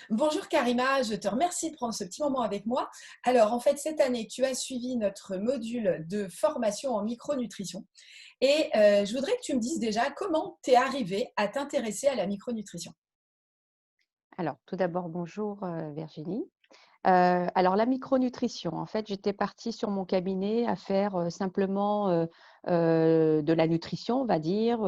Bonjour Karima, je te remercie de prendre ce petit moment avec moi. Alors, en fait, cette année, tu as suivi notre module de formation en micronutrition et je voudrais que tu me dises déjà comment tu es arrivée à t'intéresser à la micronutrition. Alors, tout d'abord, bonjour Virginie. Alors, la micronutrition, en fait, j'étais partie sur mon cabinet à faire simplement de la nutrition, on va dire,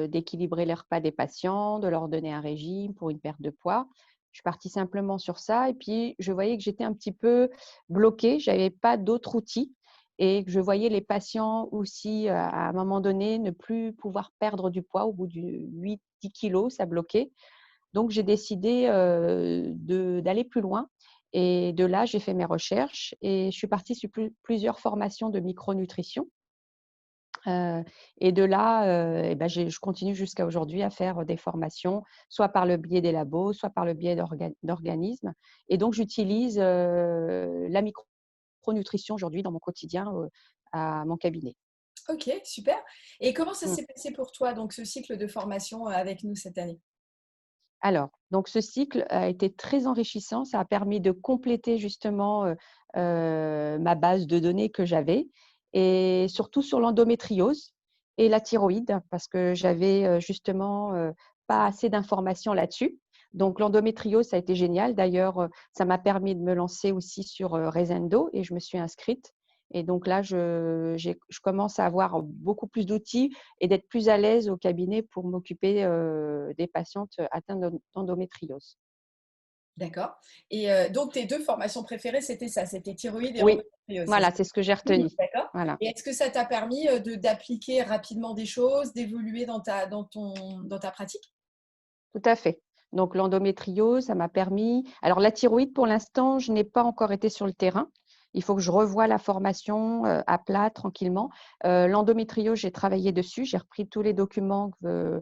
d'équilibrer les repas des patients, de leur donner un régime pour une perte de poids. Je suis partie simplement sur ça et puis je voyais que j'étais un petit peu bloquée, je n'avais pas d'autres outils et que je voyais les patients aussi à un moment donné ne plus pouvoir perdre du poids au bout de 8-10 kilos, ça bloquait. Donc j'ai décidé, d'aller plus loin et de là, j'ai fait mes recherches et je suis partie sur plusieurs formations de micronutrition, heu et de là, et bah, je continue jusqu'à aujourd'hui à faire des formations, soit par le biais des labos, soit par le biais d'organismes et donc j'utilise, la micronutrition aujourd'hui dans mon quotidien, à mon cabinet. Ok, super. Et comment ça Mmh. s'est passé pour toi, donc ce cycle de formation avec nous cette année? Alors, donc ce cycle a été très enrichissant. Ça a permis de compléter justement, ma base de données que j'avais et surtout sur l'endométriose et la thyroïde parce que j'avais, justement, pas assez d'informations là-dessus. Donc l'endométriose, ça a été génial. D'ailleurs, ça m'a permis de me lancer aussi sur, Resendo et je me suis inscrite et donc là, je commence à avoir beaucoup plus d'outils et d'être plus à l'aise au cabinet pour m'occuper, des patientes atteintes d'endométriose. D'accord. Et donc tes deux formations préférées, c'était ça, c'était thyroïde et Oui, endométriose, c'est voilà, ça? c'est ce que j'ai Mmh, retenu. d'accord. Voilà. Et est-ce que ça t'a permis d'appliquer rapidement des choses, d'évoluer dans ta pratique? Tout à fait. Donc l'endométriose, ça m'a permis alors la thyroïde, pour l'instant, je n'ai pas encore été sur le terrain. Il faut que je revoie la formation, à plat, tranquillement. L'endométriose, j'ai travaillé dessus. J'ai repris tous les documents que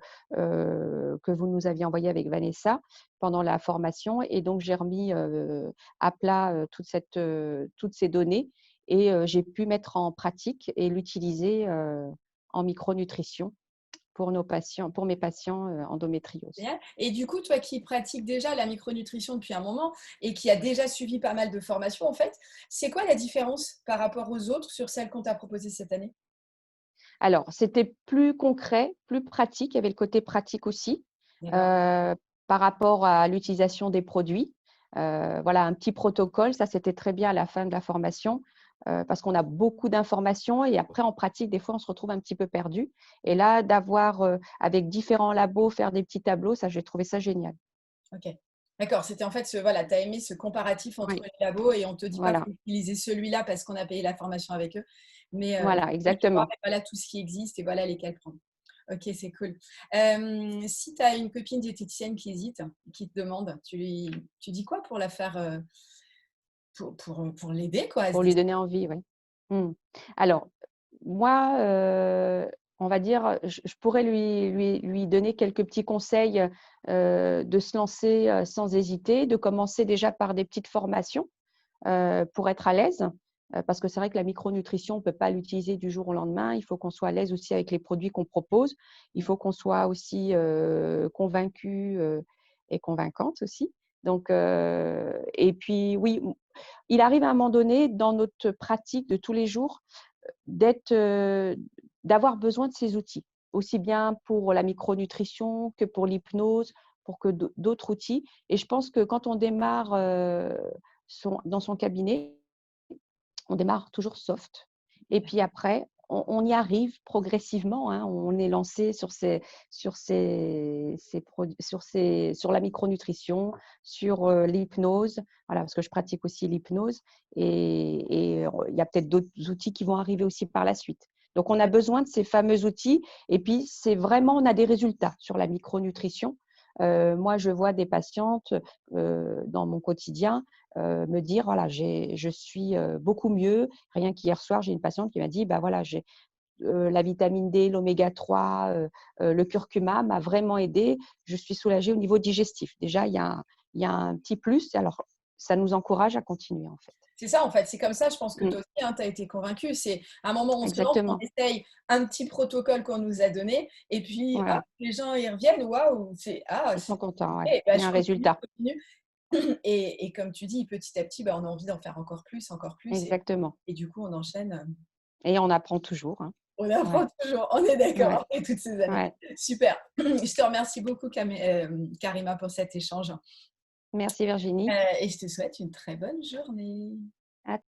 vous nous aviez envoyés avec Vanessa pendant la formation et donc j'ai remis, à plat, toutes ces données et j'ai pu mettre en pratique et l'utiliser, en micronutrition pour mes patients, endométriose. Génial. Et du coup, toi qui pratiques déjà la micronutrition depuis un moment et qui a déjà suivi pas mal de formations, en fait, c'est quoi la différence par rapport aux autres sur celles qu'on t'a proposées cette année? Alors, c'était plus concret, plus pratique, il y avait le côté pratique aussi, D'accord. heu, par rapport à l'utilisation des produits. Voilà, un petit protocole, ça c'était très bien à la fin de la formation, parce qu'on a beaucoup d'informations et après en pratique, des fois, on se retrouve un petit peu perdu et là, d'avoir, avec différents labos, faire des petits tableaux, ça, j'ai trouvé ça génial. OK. D'accord, c'était en fait voilà, tu as aimé ce comparatif entre Oui, les labos et on ne te dit pas: voilà, «Faut utiliser celui-là parce qu'on a payé la formation avec eux», mais voilà, juste voir exactement. et voilà tout ce qui existe et voilà lesquels prendre. OK, c'est cool. Si tu as une copine diététicienne qui hésite, qui te demande, tu dis quoi pour la faire, pour l'aider quoi à se Pour lui décider? donner envie, oui. Mmh. Alors, moi, on va dire, je pourrais lui donner quelques petits conseils, de se lancer, sans hésiter, de commencer déjà par des petites formations, pour être à l'aise, parce que c'est vrai que la micronutrition, on peut pas l'utiliser du jour au lendemain. Il faut qu'on soit à l'aise aussi avec les produits qu'on propose. Il faut qu'on soit aussi, convaincu, et convaincante aussi. Donc et puis oui, il arrive à un moment donné dans notre pratique de tous les jours d'être, d'avoir besoin de ces outils, aussi bien pour la micronutrition que pour l'hypnose, pour que d'autres outils et je pense que quand on démarre, dans son cabinet, on démarre toujours soft et puis après on y arrive progressivement, hein. On est lancé sur la micronutrition, sur, l'hypnose, voilà, parce que je pratique aussi l'hypnose et il y a peut-être d'autres outils qui vont arriver aussi par la suite. Donc on a besoin de ces fameux outils et puis c'est vraiment on a des résultats sur la micronutrition. Moi je vois des patientes, dans mon quotidien me dire: «Voilà, je suis, beaucoup mieux». Rien qu'hier soir, j'ai une patiente qui m'a dit: «Bah, voilà, j'ai, la vitamine D, l'oméga 3, le curcuma m'a vraiment aidée. Je suis soulagée au niveau digestif». Déjà, il y a un petit plus. Alors, ça nous encourage à continuer, en fait. C'est ça, en fait, c'est comme ça, je pense que Mmh, toi aussi, hein, tu as été convaincue. C'est à un moment, on se lance, on exactement. essaye un petit protocole qu'on nous a donné et puis, hop, Voilà, les gens, ils reviennent, waouh, c'est «Ah, ils c'est sont contents, ouais. OK, bah, Il y a je un continue, résultat. je continue» et comme tu dis, petit à petit, bah, on a envie d'en faire encore plus Exactement et du coup, on enchaîne, et on apprend toujours, hein. on Ouais, apprend toujours, on est d'accord, ouais, après toutes ces années. ouais. Super. Je te remercie beaucoup Karima pour cet échange, Merci Virginie. et je te souhaite une très bonne journée. À